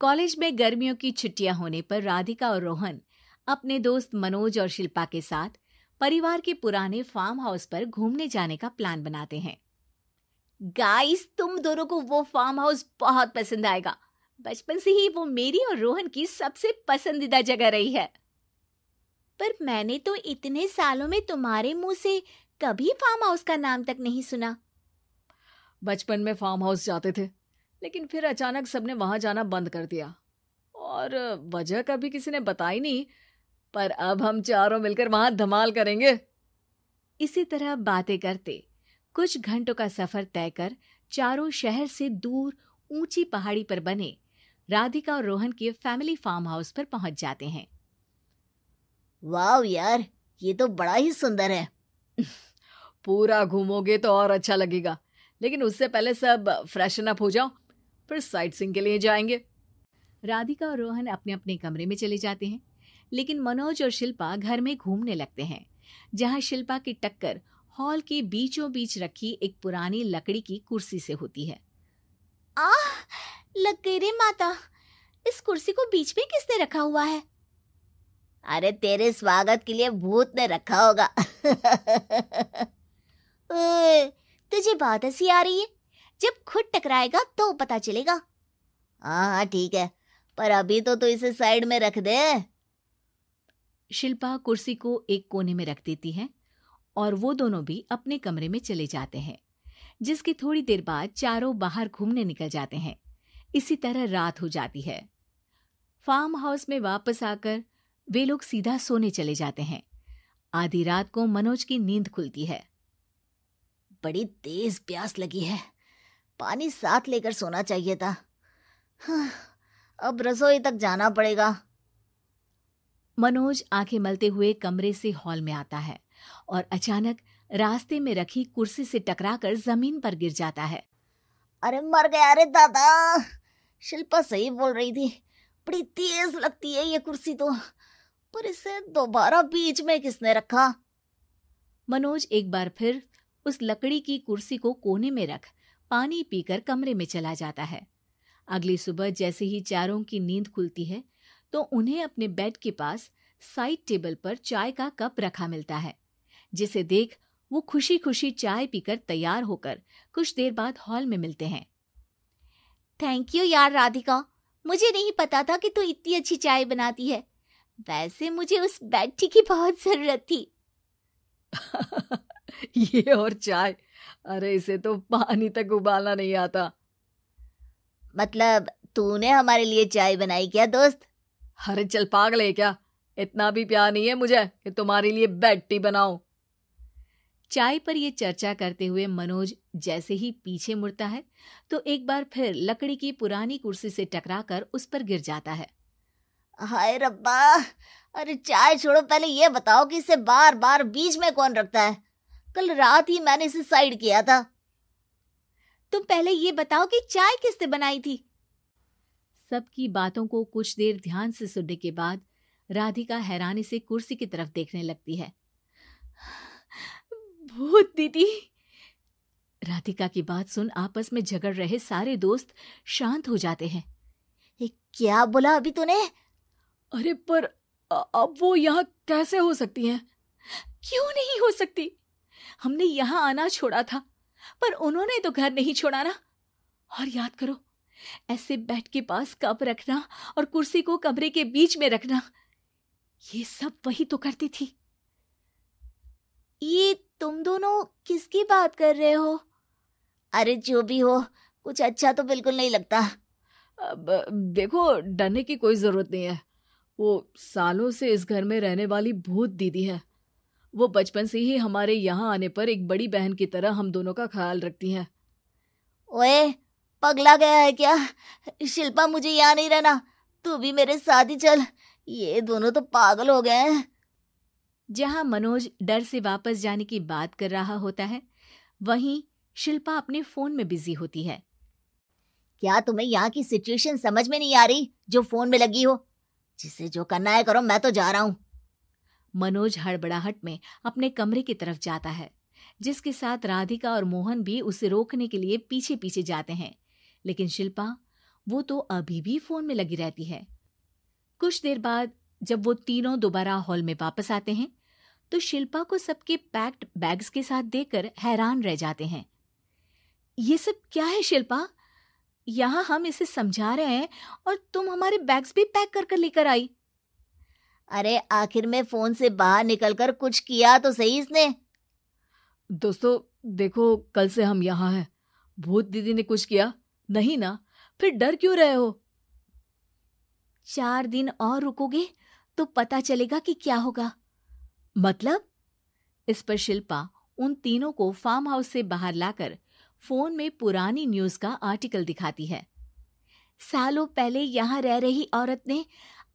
College में गर्मियों की छुट्टियां होने पर राधिका और रोहन अपने दोस्त मनोज और शिल्पा के साथ परिवार के पुराने फार्म हाउस पर घूमने जाने का प्लान बनाते हैं। गाइस, तुम दोनों को वो फार्म हाउस बहुत पसंद आएगा। बचपन से ही वो मेरी और रोहन की सबसे पसंदीदा जगह रही है। पर मैंने तो इतने सालों में तुम्हारे मुंह से कभी फार्म हाउस का नाम तक नहीं सुना। बचपन में फार्म हाउस जाते थे, लेकिन फिर अचानक सबने वहां जाना बंद कर दिया और वजह कभी किसी ने बताई नहीं। पर अब हम चारों मिलकर वहां धमाल करेंगे। इसी तरह बातें करते कुछ घंटों का सफर तय कर चारों शहर से दूर ऊंची पहाड़ी पर बने राधिका और रोहन के फैमिली फार्म हाउस पर पहुंच जाते हैं। वाह यार, ये तो बड़ा ही सुंदर है। पूरा घूमोगे तो और अच्छा लगेगा, लेकिन उससे पहले सब फ्रेशन अप हो जाओ, फिर साइट सीइंग के लिए जाएंगे। राधिका और रोहन अपने अपने कमरे में चले जाते हैं, लेकिन मनोज और शिल्पा घर में घूमने लगते हैं, जहां शिल्पा की टक्कर हॉल के बीचों बीच रखी एक पुरानी लकड़ी की कुर्सी से होती है। आह, लग गई रे माता, इस कुर्सी को बीच में किसने रखा हुआ है? अरे तेरे स्वागत के लिए भूत ने रखा होगा। तुझे बहुत हंसी आ रही है। जब खुद टकराएगा तो पता चलेगा। हाँ ठीक है, पर अभी तो इसे साइड में रख दे। शिल्पा कुर्सी को एक कोने में रख देती है और वो दोनों भी अपने कमरे में चले जाते हैं, जिसकी थोड़ी देर बाद चारों बाहर घूमने निकल जाते हैं। इसी तरह रात हो जाती है। फार्म हाउस में वापस आकर वे लोग सीधा सोने चले जाते हैं। आधी रात को मनोज की नींद खुलती है। बड़ी तेज प्यास लगी है, पानी साथ लेकर सोना चाहिए था। अब रसोई तक जाना पड़ेगा। मनोज आंखें मलते हुए कमरे से हॉल में आता है और अचानक रास्ते में रखी कुर्सी से टकराकर जमीन पर गिर जाता है। अरे मर गया रे दादा, शिल्पा सही बोल रही थी, बड़ी तेज लगती है ये कुर्सी तो, पर इसे दोबारा बीच में किसने रखा? मनोज एक बार फिर उस लकड़ी की कुर्सी को कोने में रख पानी पीकर कमरे में चला जाता है। अगली सुबह जैसे ही चारों की नींद खुलती है तो उन्हें अपने बेड के पास साइड टेबल पर चाय का कप रखा मिलता है, जिसे देख वो खुशी खुशी चाय पीकर तैयार होकर कुछ देर बाद हॉल में मिलते हैं। थैंक यू यार राधिका, मुझे नहीं पता था कि तू इतनी अच्छी चाय बनाती है। वैसे मुझे उस बेड टी की बहुत जरूरत थी। ये और चाय, अरे इसे तो पानी तक उबालना नहीं आता। मतलब तूने हमारे लिए चाय बनाई क्या दोस्त? अरे चल पागल है क्या, इतना भी प्यार नहीं है मुझे कि तुम्हारे लिए बेड टी बनाऊं। चाय पर यह चर्चा करते हुए मनोज जैसे ही पीछे मुड़ता है तो एक बार फिर लकड़ी की पुरानी कुर्सी से टकराकर उस पर गिर जाता है। हाय रब्बा, अरे चाय छोड़ो, पहले ये बताओ कि इसे बार बार बीच में कौन रखता है? कल रात ही मैंने इसे साइड किया था। तुम पहले ये बताओ कि चाय किसने बनाई थी? सबकी बातों को कुछ देर ध्यान से सुनने के बाद राधिका हैरानी से कुर्सी की तरफ देखने लगती है। भूत दीदी। राधिका की बात सुन आपस में झगड़ रहे सारे दोस्त शांत हो जाते हैं। क्या बोला अभी तूने? अरे पर अब वो यहाँ कैसे हो सकती हैं? क्यों नहीं हो सकती? हमने यहाँ आना छोड़ा था, पर उन्होंने तो घर नहीं छोड़ा ना। और याद करो, ऐसे बेड के पास कप रखना और कुर्सी को कमरे के बीच में रखना, ये सब वही तो करती थी। ये तुम दोनों किसकी बात कर रहे हो? अरे जो भी हो, कुछ अच्छा तो बिल्कुल नहीं लगता। अब देखो, डरने की कोई जरूरत नहीं है। वो सालों से इस घर में रहने वाली भूत दीदी है। वो बचपन से ही हमारे यहाँ आने पर एक बड़ी बहन की तरह हम दोनों का ख्याल रखती हैं। ओए, पगला गया है क्या? शिल्पा, मुझे यहाँ नहीं रहना, तू भी मेरे साथ ही चल। ये दोनों तो पागल हो गए हैं। जहां मनोज डर से वापस जाने की बात कर रहा होता है, वहीं शिल्पा अपने फोन में बिजी होती है। क्या तुम्हें यहाँ की सिचुएशन समझ में नहीं आ रही जो फोन में लगी हो? जिसे जो करना है करो, मैं तो जा रहा हूँ। मनोज हड़बड़ाहट में अपने कमरे की तरफ जाता है, जिसके साथ राधिका और मोहन भी उसे रोकने के लिए पीछे पीछे जाते हैं, लेकिन शिल्पा वो तो अभी भी फोन में लगी रहती है। कुछ देर बाद जब वो तीनों दोबारा हॉल में वापस आते हैं तो शिल्पा को सबके पैक्ड बैग्स के साथ देखकर हैरान रह जाते हैं। ये सब क्या है शिल्पा? यहाँ हम इसे समझा रहे हैं और तुम हमारे बैग्स भी पैक कर कर लेकर आई। अरे आखिर में फोन से बाहर निकलकर कुछ किया तो सही इसने। दोस्तों देखो, कल से हम यहाँ हैं। भूत दीदी ने कुछ किया नहीं ना? फिर डर क्यों रहे हो? 4 दिन और रुकोगे तो पता चलेगा कि क्या होगा। मतलब? इस पर शिल्पा उन तीनों को फार्म हाउस से बाहर लाकर फोन में पुरानी न्यूज का आर्टिकल दिखाती है। सालों पहले यहाँ रह रही औरत ने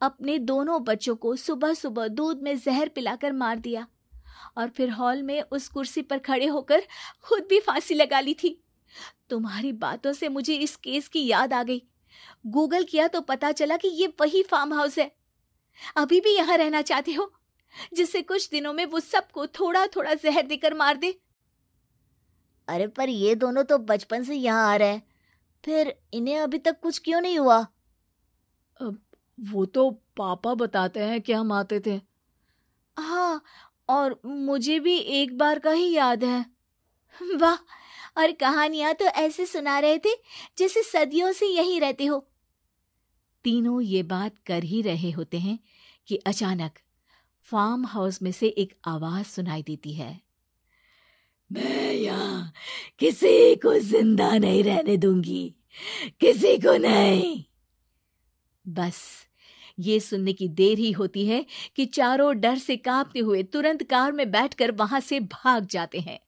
अपने दोनों बच्चों को सुबह सुबह दूध में जहर पिलाकर मार दिया और फिर हॉल में उस कुर्सी पर खड़े होकर खुद भी फांसी लगा ली थी। तुम्हारी बातों से मुझे इस केस की याद आ गई। गूगल किया तो पता चला कि ये वही फार्म हाउस है। अभी भी यहाँ रहना चाहते हो जिससे कुछ दिनों में वो सबको थोड़ा थोड़ा जहर देकर मार दे? अरे पर ये दोनों तो बचपन से यहाँ आ रहे हैं, फिर इन्हें अभी तक कुछ क्यों नहीं हुआ? वो तो पापा बताते हैं कि हम आते थे। हाँ, और मुझे भी एक बार का ही याद है। वाह, और कहानियां तो ऐसे सुना रहे थे जैसे सदियों से यहीं रहते हो। तीनों ये बात कर ही रहे होते हैं कि अचानक फार्म हाउस में से एक आवाज सुनाई देती है। मैं यहाँ किसी को जिंदा नहीं रहने दूंगी, किसी को नहीं। बस ये सुनने की देर ही होती है कि चारों डर से कांपते हुए तुरंत कार में बैठकर वहां से भाग जाते हैं।